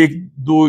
1-2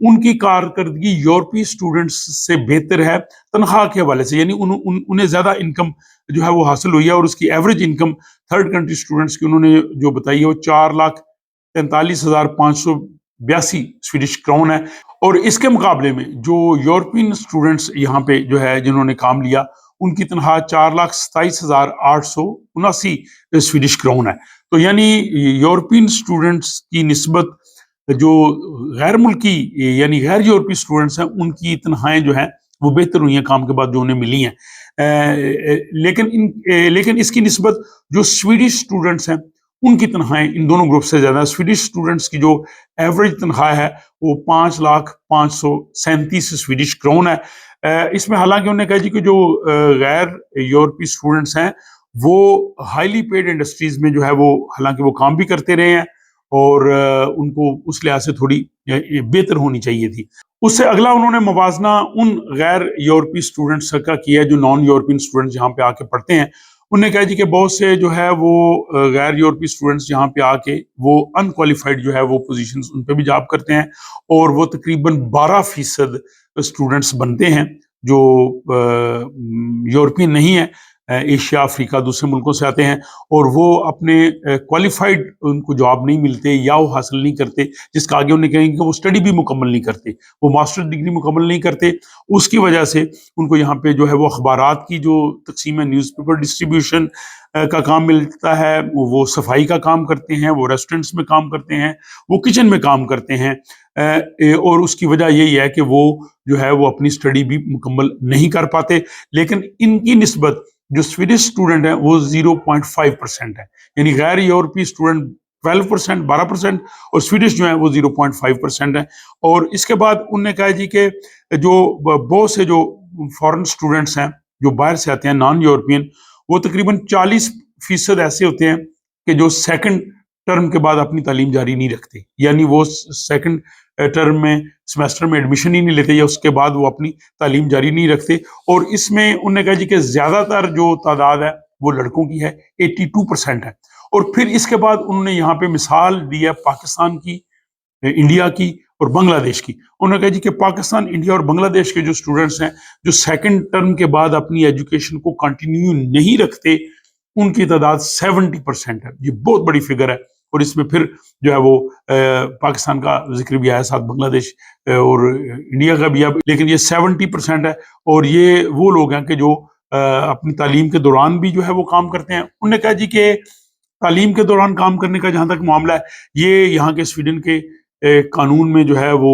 ان کی کارکردگی یورپی اسٹوڈنٹس سے بہتر ہے تنخواہ کے حوالے سے، یعنی انہیں زیادہ انکم جو ہے وہ حاصل ہوئی ہے، اور اس کی average income third country students کی انہوں نے جو بتائی ہے وہ 4,43,582 سویڈش کرون ہے۔ اور اس کے مقابلے میں جو یورپین اسٹوڈنٹس یہاں پہ جو ہے جنہوں نے کام لیا، ان کی تنخواہ 4,27,879 سویڈش کرون ہے۔ تو یعنی یورپین اسٹوڈنٹس کی نسبت جو غیر ملکی یعنی غیر یورپی اسٹوڈنٹس ہیں، ان کی تنخواہیں جو ہیں وہ بہتر ہوئی ہیں کام کے بعد جو انہیں ملی ہیں۔ لیکن اس کی نسبت جو سویڈش اسٹوڈنٹس ہیں ان کی تنخواہیں ان دونوں گروپ سے زیادہ، سویڈش اسٹوڈنٹس کی جو ایوریج تنخواہ ہے وہ 5,05,37 سویڈش کرون ہے۔ اس میں حالانکہ انہوں نے کہا جی کہ جو غیر یورپی اسٹوڈنٹس ہیں وہ ہائیلی پیڈ انڈسٹریز میں جو ہے وہ حالانکہ وہ کام بھی کرتے رہے ہیں، اور ان کو اس لحاظ سے تھوڑی بہتر ہونی چاہیے تھی۔ اس سے اگلا انہوں نے موازنہ ان غیر یورپی اسٹوڈنٹس کا کیا جو نان یورپین اسٹوڈنٹس یہاں پہ آ کے پڑھتے ہیں۔ انہوں نے کہا جی کہ بہت سے جو ہے وہ غیر یورپی اسٹوڈنٹس یہاں پہ آ کے وہ انکوالیفائڈ جو ہے وہ پوزیشنز ان پہ بھی جاب کرتے ہیں، اور وہ تقریباً 12% اسٹوڈنٹس بنتے ہیں جو یورپین نہیں ہیں، ایشیا، افریقہ، دوسرے ملکوں سے آتے ہیں، اور وہ اپنے کوالیفائڈ ان کو جاب نہیں ملتے یا وہ حاصل نہیں کرتے، جس کا آگے انہیں کہیں گے کہ وہ اسٹڈی بھی مکمل نہیں کرتے، وہ ماسٹر ڈگری مکمل نہیں کرتے۔ اس کی وجہ سے ان کو یہاں پہ جو ہے وہ اخبارات کی جو تقسیم ہے، نیوز پیپر ڈسٹریبیوشن کا کام ملتا ہے، وہ صفائی کا کام کرتے ہیں، وہ ریسٹورنٹس میں کام کرتے ہیں، وہ کچن میں کام کرتے ہیں، اور اس کی وجہ یہی ہے کہ وہ جو ہے وہ اپنی اسٹڈی بھی مکمل نہیں کر پاتے۔ لیکن ان کی نسبت جو سویڈش اسٹوڈنٹ ہیں وہ 0.5% ہے، یعنی غیر یورپی اسٹوڈنٹ 12%، 12%، اور سویڈش جو ہیں وہ 0.5% ہے۔ اور اس کے بعد انہوں نے کہا جی کہ جو بہت سے جو فورن اسٹوڈنٹس ہیں جو باہر سے آتے ہیں نان یورپین، وہ تقریباً 40% ایسے ہوتے ہیں کہ جو سیکنڈ ٹرم کے بعد اپنی تعلیم جاری نہیں رکھتے، یعنی وہ سیکنڈ ٹرم میں سیمسٹر میں ایڈمیشن ہی نہیں لیتے، یا اس کے بعد وہ اپنی تعلیم جاری نہیں رکھتے۔ اور اس میں انہوں نے کہا جی کہ زیادہ تر جو تعداد ہے وہ لڑکوں کی ہے، 82% ہے۔ اور پھر اس کے بعد انہوں نے یہاں پہ مثال دی ہے پاکستان کی، انڈیا کی اور بنگلہ دیش کی۔ انہوں نے کہا جی کہ پاکستان، انڈیا اور بنگلہ دیش کے جو اسٹوڈنٹس ہیں جو سیکنڈ ٹرم کے بعد اپنی ایجوکیشن کو کنٹینیو نہیں رکھتے، ان کی تعداد 70% ہے۔ یہ بہت بڑی فگر ہے، اور اس میں پھر جو ہے وہ پاکستان کا ذکر بھی آیا، ساتھ بنگلہ دیش اور انڈیا کا بھی، لیکن یہ 70% ہے۔ اور یہ وہ لوگ ہیں کہ جو اپنی تعلیم کے دوران بھی جو ہے وہ کام کرتے ہیں۔ انہوں نے کہا جی کہ تعلیم کے دوران کام کرنے کا جہاں تک معاملہ ہے، یہ یہاں کے سویڈن کے قانون میں جو ہے وہ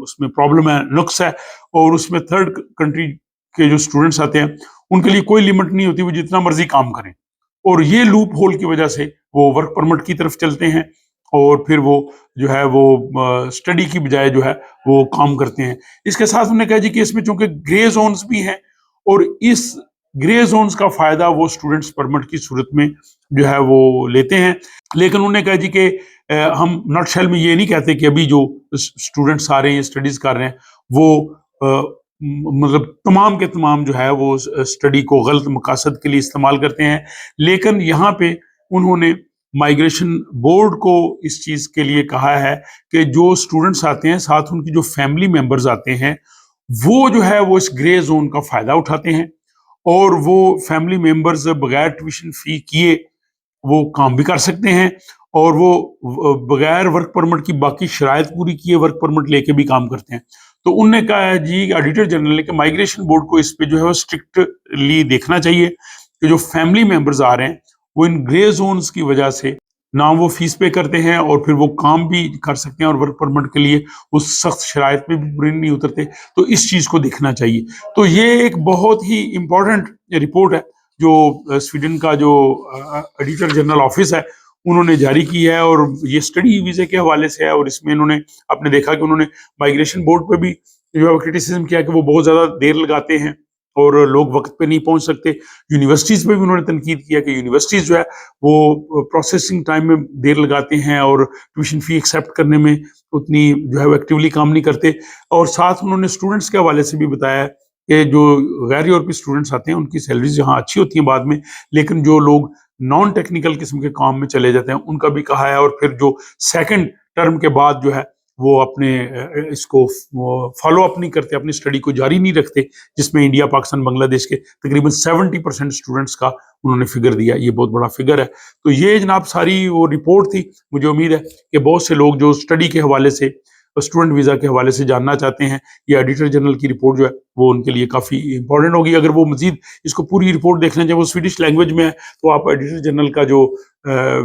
اس میں پرابلم ہے، نقص ہے، اور اس میں تھرڈ کنٹری کے جو اسٹوڈنٹس آتے ہیں ان کے لیے کوئی لمٹ نہیں ہوتی، وہ جتنا مرضی کام کریں، اور یہ لوپ ہول کی وجہ سے وہ ورک پرمٹ کی طرف چلتے ہیں، اور پھر وہ جو ہے وہ اسٹڈی کی بجائے جو ہے وہ کام کرتے ہیں۔ اس کے ساتھ انہوں نے کہا جی کہ اس میں چونکہ گرے زونز بھی ہیں، اور اس گرے زونز کا فائدہ وہ اسٹوڈنٹس پرمٹ کی صورت میں جو ہے وہ لیتے ہیں۔ لیکن انہوں نے کہا جی کہ ہم ناٹ شیل میں یہ نہیں کہتے کہ ابھی جو اسٹوڈنٹس آ رہے ہیں اسٹڈیز کر رہے ہیں وہ مطلب تمام کے تمام جو ہے وہ اسٹڈی کو غلط مقاصد کے لیے استعمال کرتے ہیں، لیکن یہاں پہ انہوں نے مائیگریشن بورڈ کو اس چیز کے لیے کہا ہے کہ جو اسٹوڈنٹس آتے ہیں ساتھ ان کی جو فیملی ممبرز آتے ہیں، وہ جو ہے وہ اس گرے زون کا فائدہ اٹھاتے ہیں، اور وہ فیملی ممبرز بغیر ٹیوشن فی کیے وہ کام بھی کر سکتے ہیں، اور وہ بغیر ورک پرمٹ کی باقی شرائط پوری کیے ورک پرمٹ لے کے بھی کام کرتے ہیں۔ تو انہوں نے کہا ہے جی آڈیٹر جنرل نے کہ مائیگریشن بورڈ کو اس پہ جو ہے وہ اسٹرکٹلی دیکھنا چاہیے کہ جو فیملی ممبرز آ رہے ہیں وہ ان گرے زونز کی وجہ سے نہ وہ فیس پے کرتے ہیں، اور پھر وہ کام بھی کر سکتے ہیں، اور ورک پرمٹ کے لیے اس سخت شرائط پہ بھی پورے نہیں اترتے، تو اس چیز کو دیکھنا چاہیے۔ تو یہ ایک بہت ہی امپورٹنٹ رپورٹ ہے جو سویڈن کا جو ایڈیٹر جنرل آفس ہے انہوں نے جاری کی ہے، اور یہ اسٹڈی ویزے کے حوالے سے ہے، اور اس میں انہوں نے آپ نے دیکھا کہ انہوں نے مائیگریشن بورڈ پہ بھی جو ہے کرٹیسزم کیا کہ وہ بہت زیادہ دیر لگاتے ہیں اور لوگ وقت پہ نہیں پہنچ سکتے۔ یونیورسٹیز پہ بھی انہوں نے تنقید کیا کہ یونیورسٹیز جو ہے وہ پروسیسنگ ٹائم میں دیر لگاتے ہیں، اور ٹیوشن فی ایکسیپٹ کرنے میں اتنی جو ہے وہ ایکٹیولی کام نہیں کرتے۔ اور ساتھ انہوں نے اسٹوڈنٹس کے حوالے سے بھی بتایا کہ جو غیر یورپی اسٹوڈنٹس آتے ہیں ان کی سیلریز یہاں اچھی ہوتی ہیں بعد میں، لیکن جو لوگ نان ٹیکنیکل قسم کے کام میں چلے جاتے ہیں ان کا بھی کہا ہے، اور پھر جو سیکنڈ ٹرم کے بعد جو ہے وہ اپنے اس کو فالو اپ نہیں کرتے، اپنی اسٹڈی کو جاری نہیں رکھتے، جس میں انڈیا، پاکستان، بنگلہ دیش کے تقریباً 70% اسٹوڈنٹس کا انہوں نے فگر دیا. یہ بہت بڑا فگر ہے. تو یہ جناب ساری وہ رپورٹ تھی. مجھے امید ہے کہ بہت سے لوگ جو اسٹڈی کے حوالے سے، اسٹوڈنٹ ویزا کے حوالے سے جاننا چاہتے ہیں، یہ ایڈیٹر جنرل کی رپورٹ جو ہے وہ ان کے لیے کافی امپورٹنٹ ہوگی. اگر وہ مزید اس کو پوری رپورٹ دیکھنا چاہیں، وہ سویڈش لینگویج میں ہے، تو آپ ایڈیٹر جنرل کا جو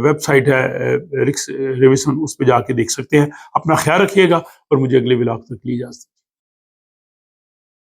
ویب سائٹ ہے رکس ریویسن، اس پہ جا کے دیکھ سکتے ہیں. اپنا خیال رکھیے گا اور مجھے اگلے ولاگ تک لی اجازت.